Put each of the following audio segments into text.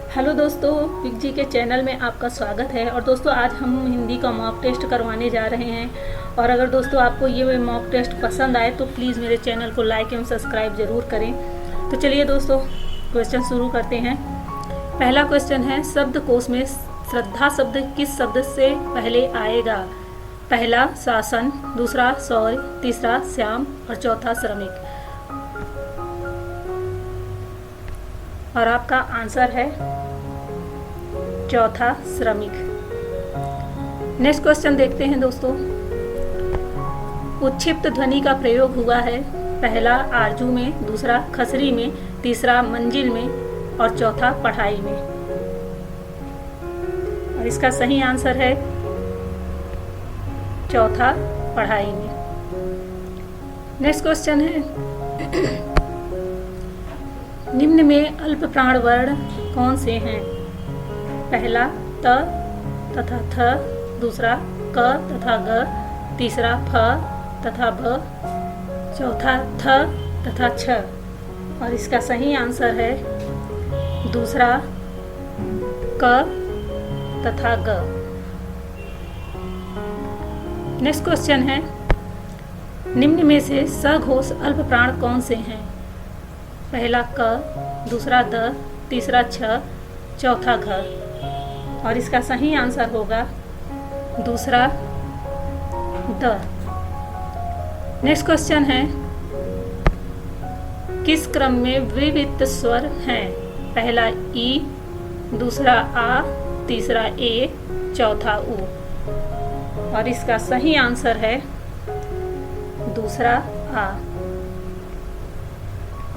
Hello दोस्तों, pick जी के channel में आपका स्वागत है। और दोस्तों आज हम हिंदी का मॉक टेस्ट करवाने जा रहे हैं। और अगर दोस्तों आपको ये मॉक टेस्ट पसंद आए तो प्लीज़ मेरे चैनल को लाइक एवं सब्सक्राइब ज़रूर करें। तो चलिए दोस्तों क्वेश्चन शुरू करते हैं। पहला क्वेश्चन है, शब्दकोश में श्रद्धा शब्द किस शब्द से पहले आएगा? पहला शासन, दूसरा शौर्य, तीसरा श्याम और चौथा श्रमिक। और आपका आंसर है चौथा श्रमिक। नेक्स्ट क्वेश्चन देखते हैं दोस्तों। उत्क्षिप्त ध्वनि का प्रयोग हुआ है, पहला आरजू में, दूसरा खसरी में, तीसरा मंजिल में और चौथा पढ़ाई में। और इसका सही आंसर है चौथा पढ़ाई में। नेक्स्ट क्वेश्चन है, निम्न में अल्प प्राण वर्ण कौन से हैं? पहला त तथा थ, दूसरा क तथा ग, तीसरा फ तथा भ, चौथा थ तथा छ। और इसका सही आंसर है दूसरा क तथा ग। नेक्स्ट क्वेश्चन है, निम्न में से सघोष अल्प प्राण कौन से हैं? पहला क, दूसरा द, तीसरा छ, चौथा घ। और इसका सही आंसर होगा दूसरा द। नेक्स्ट क्वेश्चन है, किस क्रम में विविध स्वर हैं? पहला ई, दूसरा आ, तीसरा ए, चौथा उ। और इसका सही आंसर है दूसरा आ।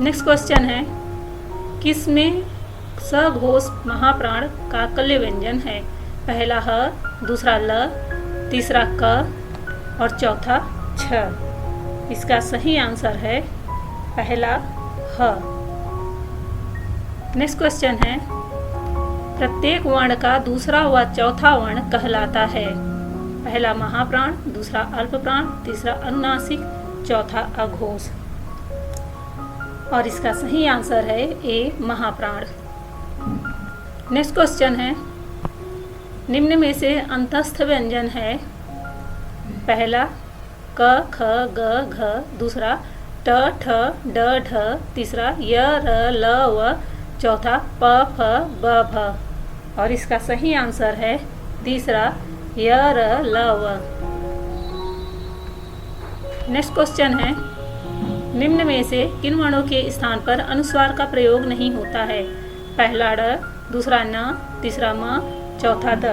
नेक्स्ट क्वेश्चन है, किसमें सघोष महाप्राण का कल्य व्यंजन है? पहला ह, दूसरा ल, तीसरा क और चौथा छ। इसका सही आंसर है पहला ह। नेक्स्ट क्वेश्चन है, प्रत्येक वर्ण का दूसरा व चौथा वर्ण कहलाता है? पहला महाप्राण, दूसरा अल्पप्राण, तीसरा अनुनासिक, चौथा अघोष। और इसका सही आंसर है ए महाप्राण। नेक्स्ट क्वेश्चन है, निम्न में से अंतस्थ व्यंजन है? पहला क ख ग घ, दूसरा ट ठ ड ढ, तीसरा य र ल व, चौथा प फ ब भ। और इसका सही आंसर है तीसरा य र ल व। नेक्स्ट क्वेश्चन है, निम्न में से किन वर्णों के स्थान पर अनुस्वार का प्रयोग नहीं होता है? पहला ड, दूसरा न, तीसरा म, चौथा द।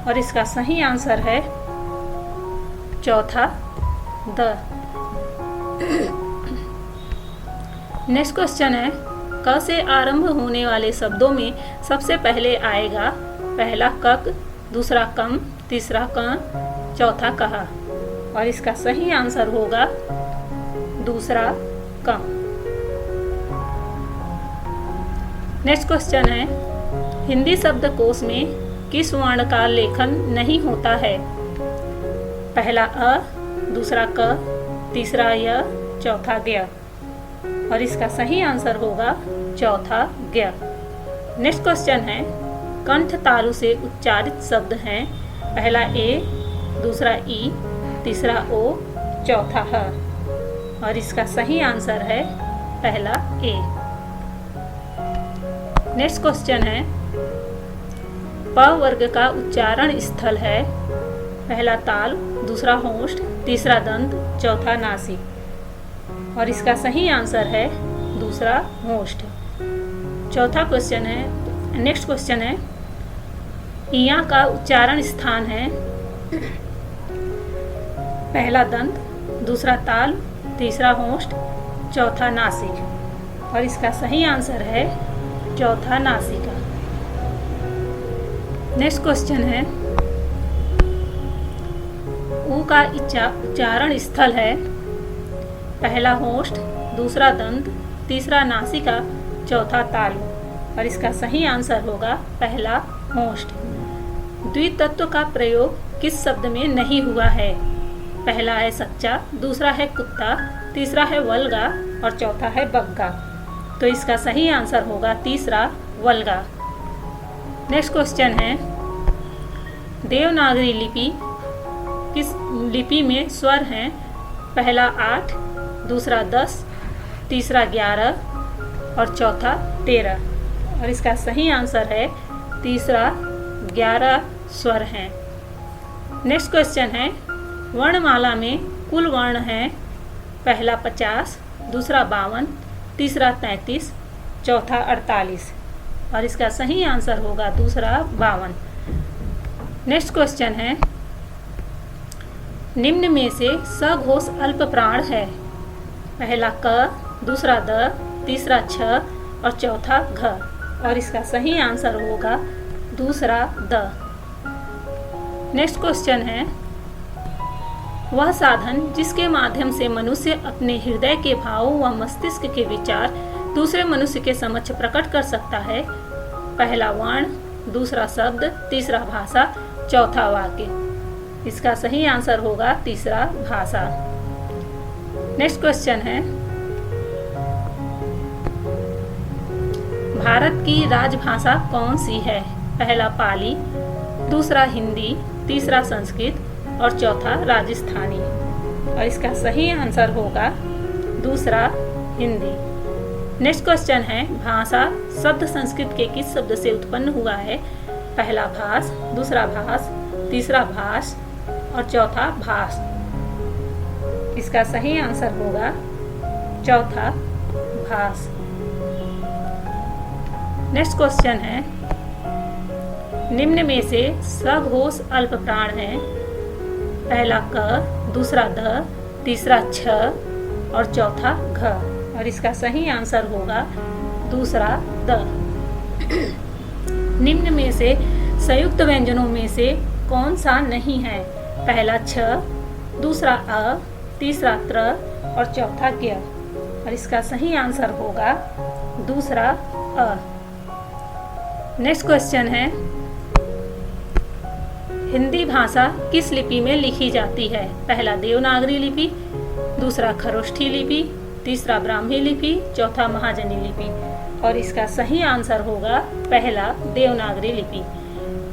और इसका सही आंसर है चौथा द। नेक्स्ट क्वेश्चन है, क से आरंभ होने वाले शब्दों में सबसे पहले आएगा? पहला कक, दूसरा कम, तीसरा क, चौथा कहा। और इसका सही आंसर होगा दूसरा कम। नेक्स्ट क्वेश्चन है, हिंदी शब्दकोश में किस वर्ण का लेखन नहीं होता है? पहला अ, दूसरा क, तीसरा य, चौथा ज्ञ। और इसका सही आंसर होगा चौथा ज्ञ। नेक्स्ट क्वेश्चन है, कंठ तालु से उच्चारित शब्द हैं? पहला ए, दूसरा ई, तीसरा ओ, चौथा ह। और इसका सही आंसर है पहला ए। नेक्स्ट क्वेश्चन है, प वर्ग का उच्चारण स्थल है? पहला ताल, दूसरा होंठ, तीसरा दंत, चौथा नासिक। और इसका सही आंसर है दूसरा होंठ। चौथा क्वेश्चन है, नेक्स्ट क्वेश्चन है, इया का उच्चारण स्थान है? पहला दंत, दूसरा ताल, तीसरा होंठ, चौथा नासिक। और इसका सही आंसर है चौथा नासिका। नेक्स्ट क्वेश्चन है, ऊ का उच्चारण स्थल है? पहला होंठ, दूसरा दंत, तीसरा नासिका, चौथा तालु। और इसका सही आंसर होगा पहला होंठ। द्वितत्व का प्रयोग किस शब्द में नहीं हुआ है? पहला है सच्चा, दूसरा है कुत्ता, तीसरा है वल्गा और चौथा है बग्गा। तो इसका सही आंसर होगा तीसरा वल्गा। नेक्स्ट क्वेश्चन है, देवनागरी लिपि किस लिपि में स्वर हैं? पहला 8, दूसरा 10, तीसरा 11 और चौथा 13। और इसका सही आंसर है तीसरा 11 स्वर हैं। नेक्स्ट क्वेश्चन है, वर्णमाला में कुल वर्ण हैं? पहला 50, दूसरा 52, तीसरा 33, चौथा 48। और इसका सही आंसर होगा दूसरा 52। नेक्स्ट क्वेश्चन है, निम्न में से सघोष अल्प प्राण है? पहला क, दूसरा द, तीसरा छ और चौथा घ। और इसका सही आंसर होगा दूसरा द। नेक्स्ट क्वेश्चन है, वह साधन जिसके माध्यम से मनुष्य अपने हृदय के भावों व मस्तिष्क के विचार दूसरे मनुष्य के समक्ष प्रकट कर सकता है? पहला वर्ण, दूसरा शब्द, तीसरा भाषा, चौथा वाक्य। इसका सही आंसर होगा तीसरा भाषा। नेक्स्ट क्वेश्चन है, भारत की राजभाषा कौन सी है? पहला पाली, दूसरा हिंदी, तीसरा संस्कृत और चौथा राजस्थानी। और इसका सही आंसर होगा दूसरा हिंदी। नेक्स्ट क्वेश्चन है, भाषा शब्द संस्कृत के किस शब्द से उत्पन्न हुआ है? पहला भाष, दूसरा भाष, तीसरा भाष और चौथा भाष। इसका सही आंसर होगा चौथा भाष। नेक्स्ट क्वेश्चन है, निम्न में से सघोष अल्प प्राण है? पहला क, दूसरा ध, तीसरा छ और चौथा घ। और इसका सही आंसर होगा दूसरा द। निम्न में से संयुक्त व्यंजनों में से कौन सा नहीं है? पहला छ, दूसरा अ, तीसरा त्र और चौथा ज्ञ। और इसका सही आंसर होगा दूसरा अ। नेक्स्ट क्वेश्चन है, हिंदी भाषा किस लिपि में लिखी जाती है? पहला देवनागरी लिपि, दूसरा खरोष्ठी लिपि, तीसरा ब्राह्मी लिपि, चौथा महाजनी लिपि। और इसका सही आंसर होगा पहला देवनागरी लिपि।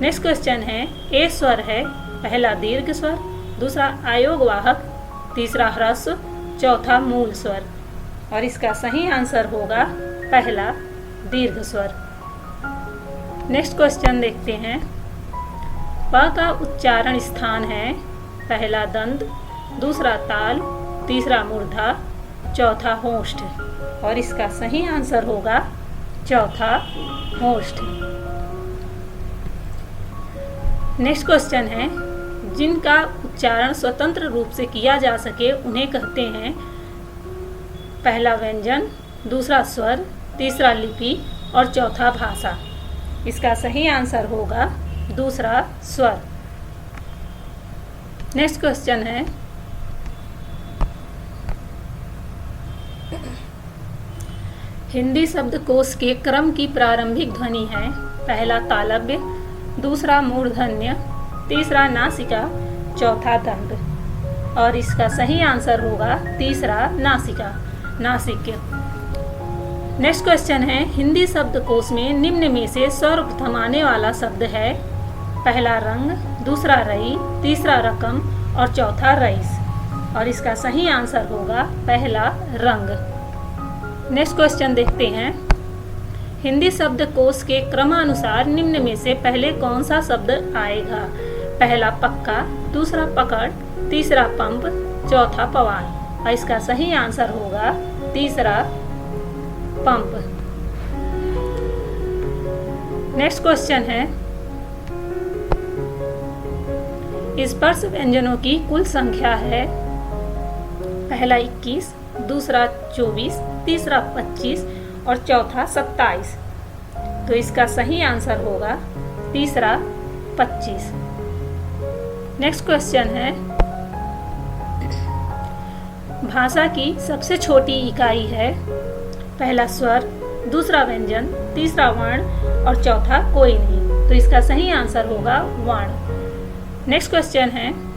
नेक्स्ट क्वेश्चन है, ए स्वर है? पहला दीर्घ स्वर, दूसरा आयोग वाहक, तीसरा ह्रस्व, चौथा मूल स्वर। और इसका सही आंसर होगा पहला दीर्घ स्वर। नेक्स्ट क्वेश्चन देखते हैं, प का उच्चारण स्थान है? पहला दंत, दूसरा ताल, तीसरा मूर्धा, चौथा होष्ठ। और इसका सही आंसर होगा चौथा होष्ठ। नेक्स्ट क्वेश्चन है, जिनका उच्चारण स्वतंत्र रूप से किया जा सके उन्हें कहते हैं? पहला व्यंजन, दूसरा स्वर, तीसरा लिपि और चौथा भाषा। इसका सही आंसर होगा दूसरा स्वर। नेक्स्ट क्वेश्चन है, हिंदी शब्दकोश के क्रम की प्रारंभिक ध्वनि है? पहला तालव्य, दूसरा मूर्धन्य, तीसरा नासिका, चौथा दंड। और इसका सही आंसर होगा तीसरा नासिका, नासिक्य। नेक्स्ट क्वेश्चन है, हिंदी शब्दकोश में निम्न में से सर्वप्रथम आने वाला शब्द है? पहला रंग, दूसरा रई, तीसरा रकम और चौथा रईस। और इसका सही आंसर होगा पहला रंग। नेक्स्ट क्वेश्चन देखते हैं, हिंदी शब्दकोश के क्रमानुसार निम्न में से पहले कौन सा शब्द आएगा? पहला पक्का, दूसरा पकड़, तीसरा पंप, चौथा पवार। और इसका सही आंसर होगा तीसरा पंप। नेक्स्ट क्वेश्चन है, स्पर्श व्यंजनों की कुल संख्या है? पहला 21, दूसरा 24, तीसरा 25 और चौथा 27। तो इसका सही आंसर होगा तीसरा 25। नेक्स्ट क्वेश्चन है, भाषा की सबसे छोटी इकाई है? पहला स्वर, दूसरा व्यंजन, तीसरा वर्ण और चौथा कोई नहीं। तो इसका सही आंसर होगा वर्ण। नेक्स्ट क्वेश्चन है,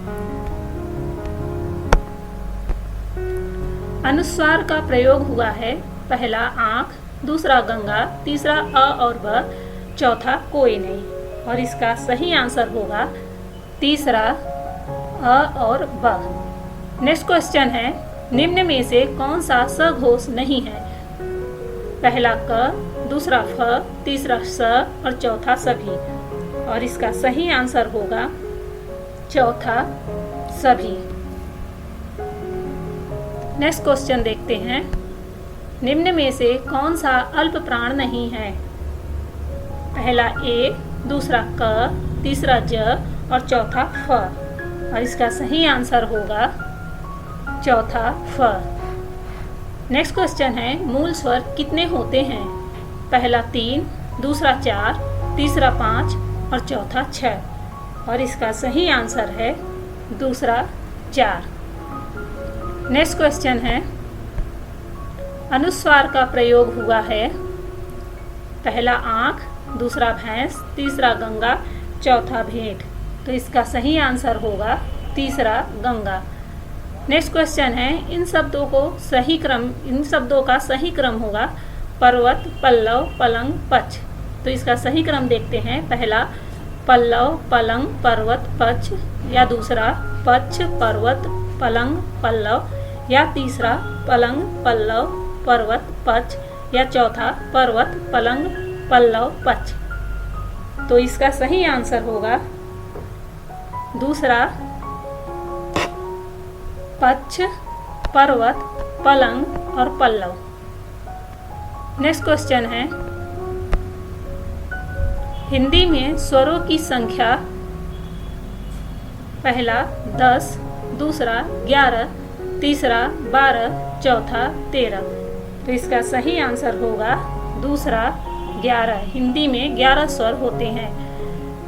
अनुस्वार का प्रयोग हुआ है? पहला आंख, दूसरा गंगा, तीसरा अ और ब, चौथा कोई नहीं। और इसका सही आंसर होगा तीसरा अ और ब। नेक्स्ट क्वेश्चन है, निम्न में से कौन सा सघोष नहीं है? पहला क, दूसरा फ, तीसरा स और चौथा सभी। और इसका सही आंसर होगा चौथा सभी। नेक्स्ट क्वेश्चन देखते हैं, निम्न में से कौन सा अल्प प्राण नहीं है? पहला ए, दूसरा क, तीसरा ज और चौथा फ। और इसका सही आंसर होगा चौथा फ। नेक्स्ट क्वेश्चन है, मूल स्वर कितने होते हैं? पहला 3, दूसरा 4, तीसरा 5 और चौथा 6। और इसका सही आंसर है दूसरा 4। नेक्स्ट क्वेश्चन है, अनुस्वार का प्रयोग हुआ है। पहला आँख, दूसरा भैंस, तीसरा गंगा, चौथा भेंट। तो इसका सही आंसर होगा तीसरा गंगा। नेक्स्ट क्वेश्चन है, इन शब्दों का सही क्रम होगा पर्वत, पल्लव, पलंग, पक्ष। तो इसका सही क्रम देखते हैं। पहला पल्लव, पलंग, पर्वत, पक्ष, या दूसरा पक्ष, पर्वत, पलंग, पल्लव, या तीसरा पलंग, पल्लव, पर्वत, पक्ष, या चौथा पर्वत, पलंग, पल्लव, पक्ष। तो इसका सही आंसर होगा दूसरा पक्ष, पर्वत, पलंग और पल्लव। नेक्स्ट क्वेश्चन है, हिंदी में स्वरों की संख्या। पहला 10, दूसरा 11, तीसरा 12, चौथा 13। तो इसका सही आंसर होगा दूसरा 11। हिंदी में 11 स्वर होते हैं।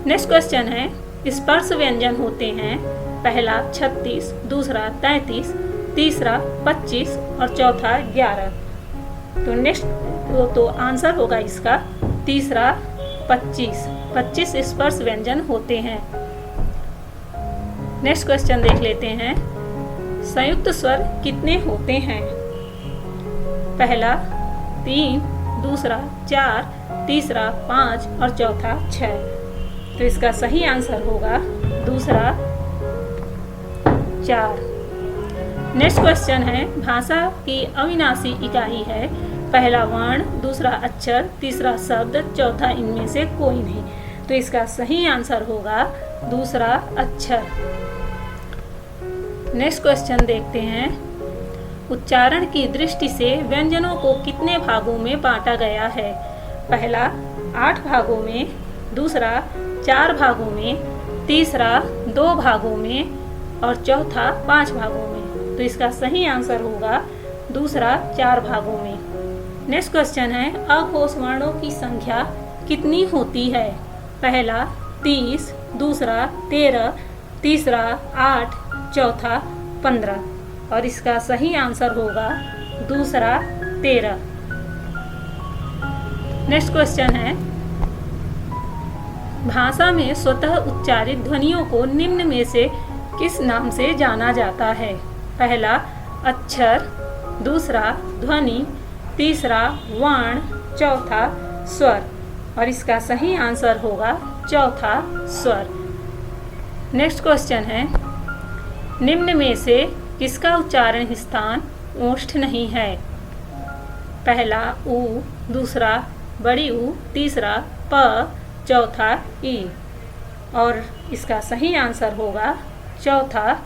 नेक्स्ट क्वेश्चन है, स्पर्श व्यंजन होते हैं। पहला 36, दूसरा 33, तीसरा 25 और चौथा 11। तो नेक्स्ट तो आंसर होगा इसका तीसरा 25। 25 स्पर्श व्यंजन होते हैं। नेक्स्ट क्वेश्चन देख लेते हैं, संयुक्त स्वर कितने होते हैं? पहला 3, दूसरा 4, तीसरा 5 और चौथा 6। तो इसका सही आंसर होगा दूसरा 4। नेक्स्ट क्वेश्चन है, भाषा की अविनाशी इकाई है। पहला वर्ण, दूसरा अक्षर, तीसरा शब्द, चौथा इनमें से कोई नहीं। तो इसका सही आंसर होगा दूसरा अक्षर। नेक्स्ट क्वेश्चन देखते हैं, उच्चारण की दृष्टि से व्यंजनों को कितने भागों में बांटा गया है? पहला 8 भागों में, दूसरा 4 भागों में, तीसरा 2 भागों में और चौथा 5 भागों में। तो इसका सही आंसर होगा दूसरा 4 भागों में। नेक्स्ट क्वेश्चन है, अघोष वर्णों की संख्या कितनी होती है? पहला 30, दूसरा 13, तीसरा 8, चौथा 15। और इसका सही आंसर होगा दूसरा 13। नेक्स्ट क्वेश्चन है, भाषा में स्वतः उच्चारित ध्वनियों को निम्न में से किस नाम से जाना जाता है? पहला अक्षर, दूसरा ध्वनि, तीसरा वर्ण, चौथा स्वर। और इसका सही आंसर होगा चौथा स्वर। नेक्स्ट क्वेश्चन है, निम्न में से किसका उच्चारण स्थान ओष्ठ नहीं है? पहला उ, दूसरा बड़ी ऊ, तीसरा प, चौथा ई। और इसका सही आंसर होगा चौथा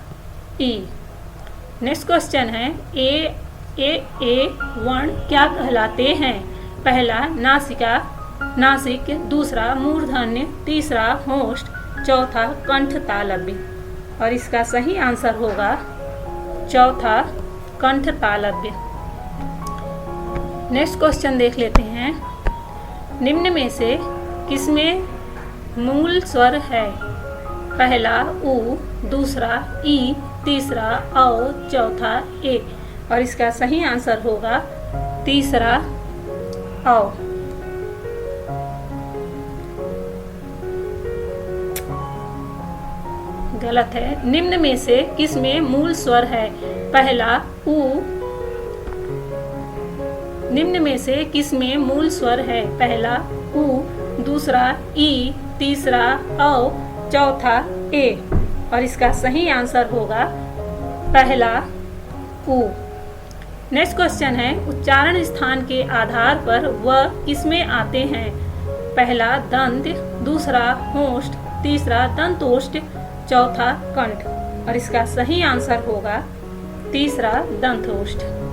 ई। नेक्स्ट क्वेश्चन है, ए वर्ण क्या कहलाते हैं? पहला नासिका, नासिक, दूसरा मूर्धन्य, तीसरा होष्ठ, चौथा कंठ तालव्य। और इसका सही आंसर होगा चौथा कंठ तालव्य। नेक्स्ट क्वेश्चन देख लेते हैं, निम्न में से किसमें मूल स्वर है? पहला उ, दूसरा ई, तीसरा औ, चौथा ए। और इसका सही आंसर होगा तीसरा औ। गलत है। निम्न में से किसमें मूल स्वर है? पहला उ, निम्न में से किसमें मूल स्वर है? पहला उ, दूसरा ई, तीसरा औ, चौथा ए। और इसका सही आंसर होगा पहला उ। नेक्स्ट क्वेश्चन है, उच्चारण स्थान के आधार पर वह किसमें आते हैं? पहला दंत, दूसरा होष्ठ, तीसरा दंतोष्ठ, चौथा कंठ। और इसका सही आंसर होगा तीसरा दंतोष्ठ।